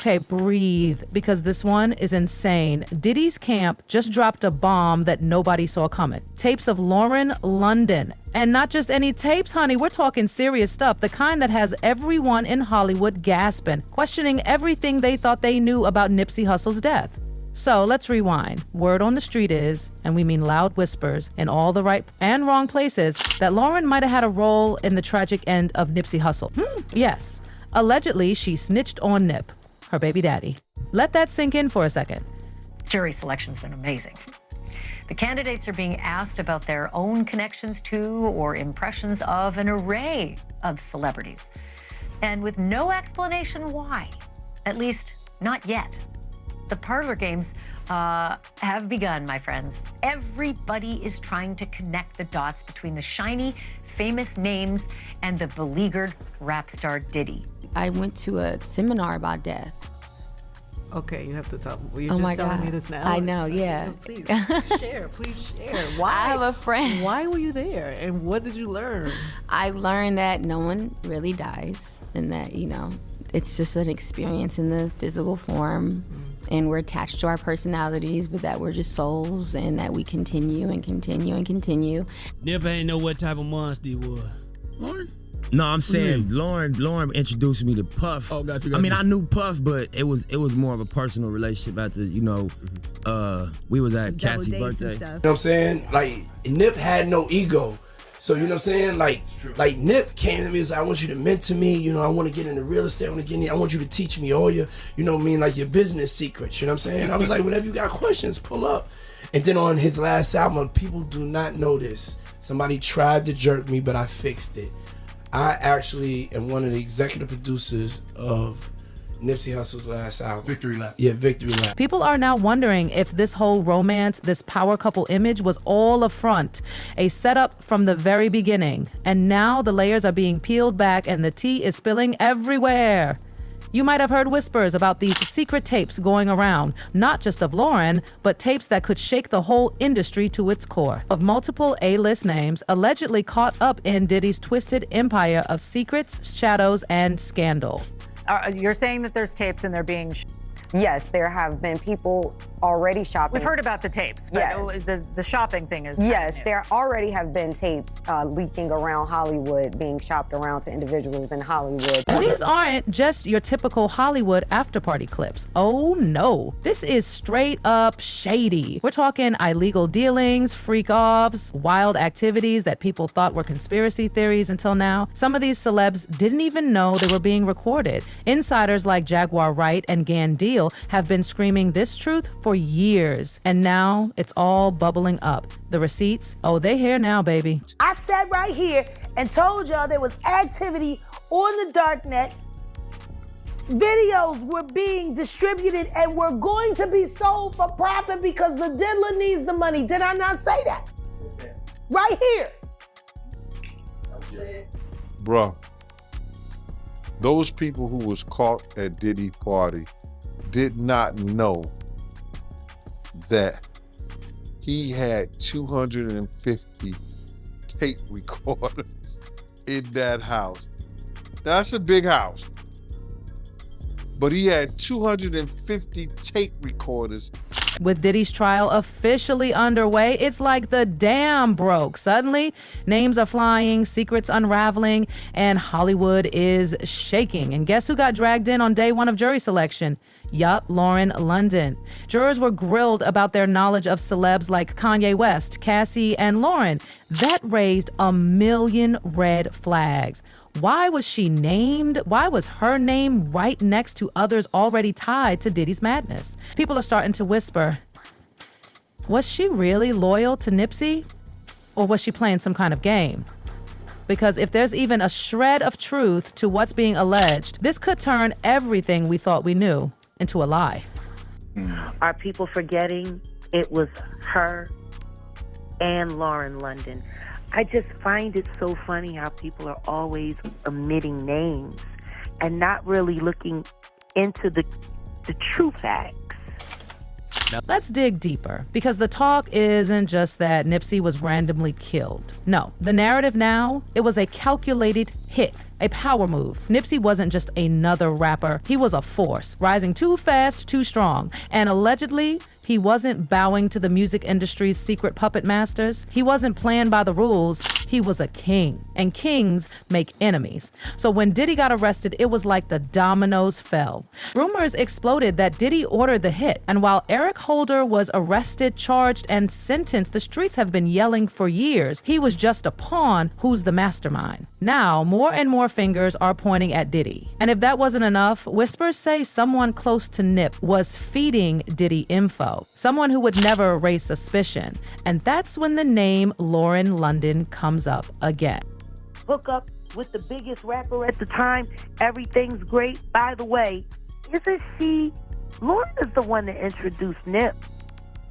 Okay, breathe, because this one is insane. Diddy's camp just dropped a bomb that nobody saw coming. Tapes of Lauren London. And not just any tapes, honey, we're talking serious stuff, the kind that has everyone in Hollywood gasping, questioning everything they thought they knew about Nipsey Hussle's death. So let's rewind. Word on the street is, and we mean loud whispers in all the right and wrong places, that Lauren might have had a role in the tragic end of Nipsey Hussle. Yes. Allegedly, she snitched on Nip, her baby daddy. Let that sink in for a second. Jury selection's been amazing. The candidates are being asked about their own connections to or impressions of an array of celebrities, and with no explanation why, at least not yet. The parlor games have begun, my friends. Everybody is trying to connect the dots between the shiny, famous names and the beleaguered rap star Diddy. I went to a seminar about death. Okay, you have to tell me. You're just telling me this now. I know, yeah. Please share. Why? I have a friend. Why were you there, and what did you learn? I learned that no one really dies, and that, it's just an experience in the physical form, and we're attached to our personalities, but that we're just souls, and that we continue and continue and continue. Never ain't know what type of monster he was. Lauren? No, I'm saying Lauren introduced me to Puff. Oh, got you. I mean, I knew Puff, but it was more of a personal relationship after, we was at Cassie's birthday. You know what I'm saying? Like, Nip had no ego. So, you know what I'm saying? Like Nip came to me and said, I want you to mentor me. I want to get into real estate. I want you to teach me all your, like your business secrets. You know what I'm saying? I was like, whenever you got questions, pull up. And then on his last album, people do not know this. Somebody tried to jerk me, but I fixed it. I actually am one of the executive producers of Nipsey Hussle's last album. Victory Lap. Yeah, Victory Lap. People are now wondering if this whole romance, this power couple image was all a front, a setup from the very beginning. And now the layers are being peeled back and the tea is spilling everywhere. You might have heard whispers about these secret tapes going around, not just of Lauren, but tapes that could shake the whole industry to its core, of multiple A-list names allegedly caught up in Diddy's twisted empire of secrets, shadows, and scandal. You're saying that there's tapes and they're being Yes, there have been people already shopping. We've heard about the tapes, but yes. The shopping thing is Yes, there already have been tapes leaking around Hollywood, being shopped around to individuals in Hollywood. These aren't just your typical Hollywood after-party clips. Oh no, this is straight up shady. We're talking illegal dealings, freak-offs, wild activities that people thought were conspiracy theories until now. Some of these celebs didn't even know they were being recorded. Insiders like Jaguar Wright and Gan Deal have been screaming this truth for years, and now it's all bubbling up. The receipts, oh, they here now, baby. I sat right here and told y'all there was activity on the darknet. Videos were being distributed and were going to be sold for profit because the diddler needs the money. Did I not say that? Right here. Bruh, those people who was caught at Diddy party did not know that he had 250 tape recorders in that house. That's a big house. But he had 250 tape recorders. With Diddy's trial officially underway, it's like the dam broke. Suddenly, names are flying, secrets unraveling, and Hollywood is shaking. And guess who got dragged in on day one of jury selection? Yup, Lauren London. Jurors were grilled about their knowledge of celebs like Kanye West, Cassie, and Lauren. That raised a million red flags. Why was she named? Why was her name right next to others already tied to Diddy's madness? People are starting to whisper, was she really loyal to Nipsey? Or was she playing some kind of game? Because if there's even a shred of truth to what's being alleged, this could turn everything we thought we knew into a lie. Are people forgetting it was her and Lauren London? I just find it so funny how people are always omitting names and not really looking into the true facts. Let's dig deeper, because the talk isn't just that Nipsey was randomly killed. No, the narrative now, it was a calculated hit, a power move. Nipsey wasn't just another rapper, he was a force, rising too fast, too strong, and allegedly, he wasn't bowing to the music industry's secret puppet masters. He wasn't playing by the rules. He was a king, and kings make enemies. So when Diddy got arrested, it was like the dominoes fell. Rumors exploded that Diddy ordered the hit, and while Eric Holder was arrested, charged, and sentenced, the streets have been yelling for years. He was just a pawn. Who's the mastermind? Now, more and more fingers are pointing at Diddy. And if that wasn't enough, whispers say someone close to Nip was feeding Diddy info. Someone who would never raise suspicion. And that's when the name Lauren London comes up again. Hook up with the biggest rapper at the time. Everything's great. By the way, isn't she? Lauren is the one that introduced Nip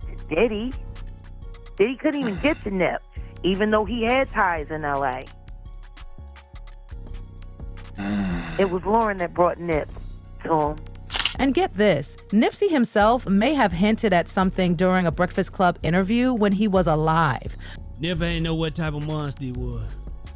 to Diddy. Diddy couldn't even get to Nip, even though he had ties in L.A. It was Lauren that brought Nip to him. And get this, Nipsey himself may have hinted at something during a Breakfast Club interview when he was alive. Never ain't know what type of monster he was.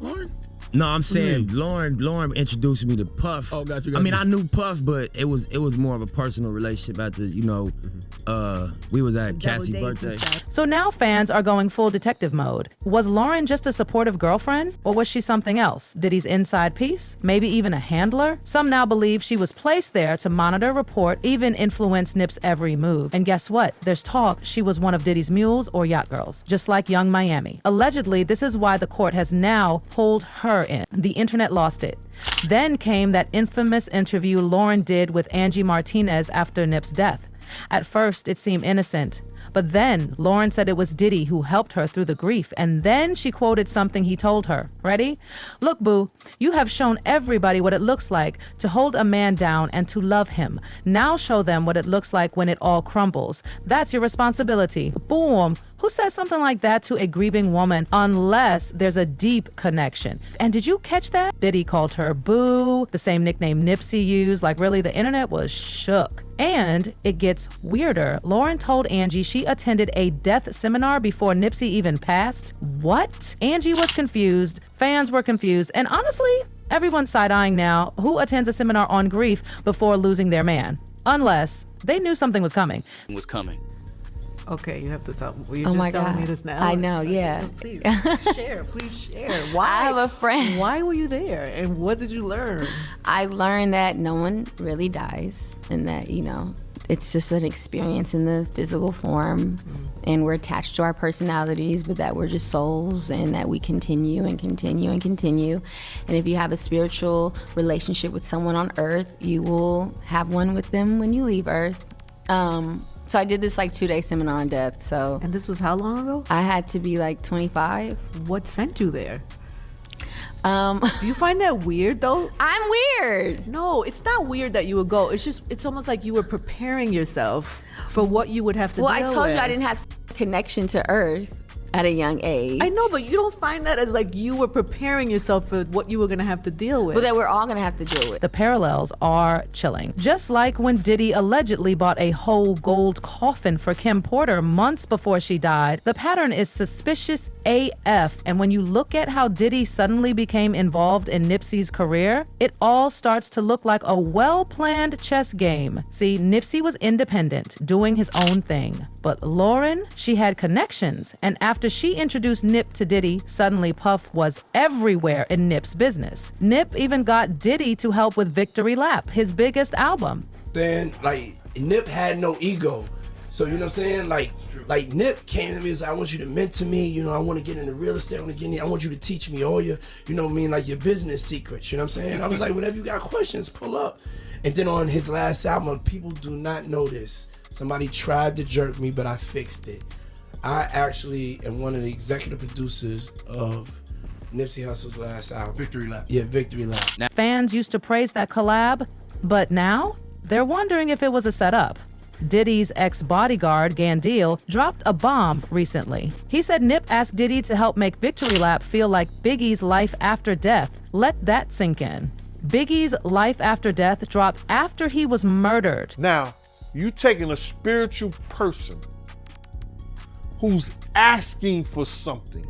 Lauren? No, I'm saying Lauren introduced me to Puff. Oh, got you. I mean, I knew Puff, but it was more of a personal relationship after, we was at Cassie's birthday. So now fans are going full detective mode. Was Lauren just a supportive girlfriend? Or was she something else? Diddy's inside piece? Maybe even a handler? Some now believe she was placed there to monitor, report, even influence Nip's every move. And guess what? There's talk she was one of Diddy's mules or yacht girls, just like Young Miami. Allegedly, this is why the court has now pulled her in. The internet lost it. Then came that infamous interview Lauren did with Angie Martinez after Nip's death. At first, it seemed innocent. But then Lauren said it was Diddy who helped her through the grief, and then she quoted something he told her. Ready? "Look, boo, you have shown everybody what it looks like to hold a man down and to love him. Now show them what it looks like when it all crumbles. That's your responsibility." Boom. Who says something like that to a grieving woman unless there's a deep connection? And did you catch that? Diddy called her boo, the same nickname Nipsey used. Like, really, the internet was shook. And it gets weirder. Lauren told Angie she attended a death seminar before Nipsey even passed. What? Angie was confused, fans were confused, and honestly, everyone's side-eyeing now. Who attends a seminar on grief before losing their man? Unless they knew something was coming. Okay, you have to tell. Well, you're Oh just my telling God. me this now. I know, yeah. Please share. Please share. Why? I have a friend. Why were you there, and what did you learn? I learned that no one really dies, and that, it's just an experience in the physical form, and we're attached to our personalities, but that we're just souls, and that we continue and continue and continue. And if you have a spiritual relationship with someone on earth, you will have one with them when you leave earth. So I did this 2-day seminar on death. So. And this was how long ago? I had to be 25. What sent you there? Do you find that weird though? I'm weird. No, it's not weird that you would go. It's almost like you were preparing yourself for what you would have to deal with. Well, I told you I didn't have connection to earth at a young age. I know, but you don't find that as you were preparing yourself for what you were going to have to deal with. But that we're all going to have to deal with. The parallels are chilling. Just like when Diddy allegedly bought a whole gold coffin for Kim Porter months before she died, the pattern is suspicious AF. And when you look at how Diddy suddenly became involved in Nipsey's career, it all starts to look like a well-planned chess game. See, Nipsey was independent, doing his own thing. But Lauren, she had connections. And after she introduced Nip to Diddy, suddenly Puff was everywhere in Nip's business. Nip even got Diddy to help with Victory Lap, his biggest album. Saying Nip had no ego. So you know what I'm saying? Like Nip came to me and said, I want you to mentor me, I want to get into real estate, I want you to teach me all your, your business secrets, you know what I'm saying? I was like, whenever you got questions, pull up. And then on his last album, people do not know this. Somebody tried to jerk me, but I fixed it. I actually am one of the executive producers of Nipsey Hussle's last album. Victory Lap. Yeah, Victory Lap. Fans used to praise that collab, but now they're wondering if it was a setup. Diddy's ex-bodyguard, Gandil, dropped a bomb recently. He said Nip asked Diddy to help make Victory Lap feel like Biggie's Life After Death. Let that sink in. Biggie's Life After Death dropped after he was murdered. Now, you taking a spiritual person who's asking for something.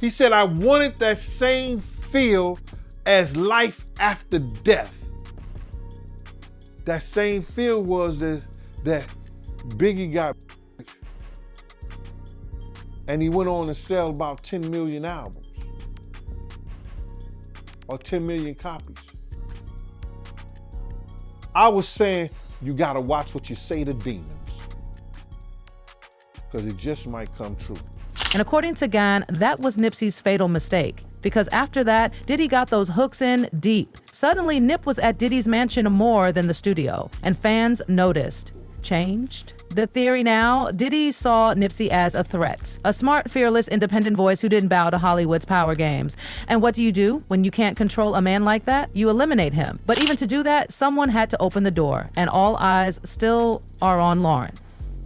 He said, I wanted that same feel as life after death. That same fear was that Biggie got, and he went on to sell about 10 million albums or 10 million copies. I was saying, you gotta watch what you say to demons, because it just might come true. And according to Gan, that was Nipsey's fatal mistake. Because after that, Diddy got those hooks in deep. Suddenly, Nip was at Diddy's mansion more than the studio, and fans noticed. Changed? The theory now, Diddy saw Nipsey as a threat. A smart, fearless, independent voice who didn't bow to Hollywood's power games. And what do? When you can't control a man like that? You eliminate him. But even to do that, someone had to open the door, and all eyes still are on Lauren.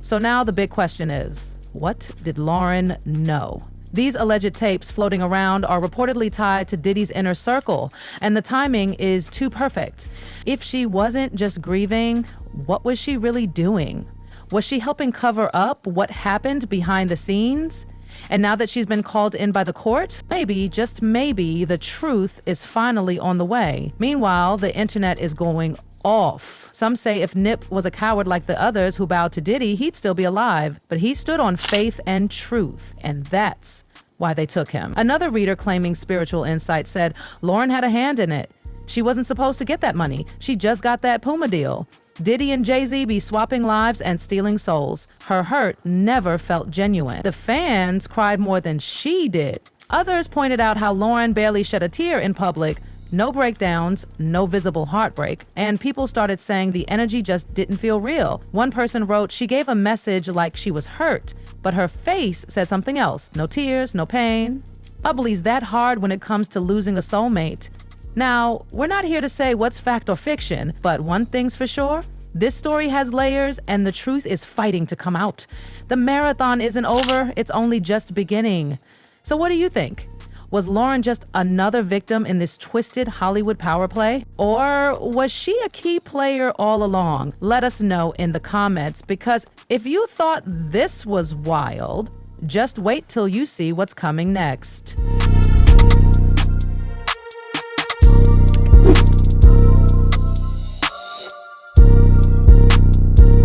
So now the big question is, what did Lauren know? These alleged tapes floating around are reportedly tied to Diddy's inner circle, and the timing is too perfect. If she wasn't just grieving, what was she really doing? Was she helping cover up what happened behind the scenes? And now that she's been called in by the court, maybe, just maybe, the truth is finally on the way. Meanwhile, the internet is going off. Some say if Nip was a coward like the others who bowed to Diddy, he'd still be alive. But he stood on faith and truth, and that's why they took him. Another reader claiming spiritual insight said Lauren had a hand in it. She wasn't supposed to get that money. She just got that Puma deal. Diddy and Jay-Z be swapping lives and stealing souls. Her hurt never felt genuine. The fans cried more than she did. Others pointed out how Lauren barely shed a tear in public. No breakdowns, no visible heartbreak, and people started saying the energy just didn't feel real. One person wrote she gave a message like she was hurt, but her face said something else. No tears, no pain. Bubbly's that hard when it comes to losing a soulmate. Now, we're not here to say what's fact or fiction, but one thing's for sure, this story has layers and the truth is fighting to come out. The marathon isn't over, it's only just beginning. So what do you think? Was Lauren just another victim in this twisted Hollywood power play? Or was she a key player all along? Let us know in the comments, because if you thought this was wild, just wait till you see what's coming next.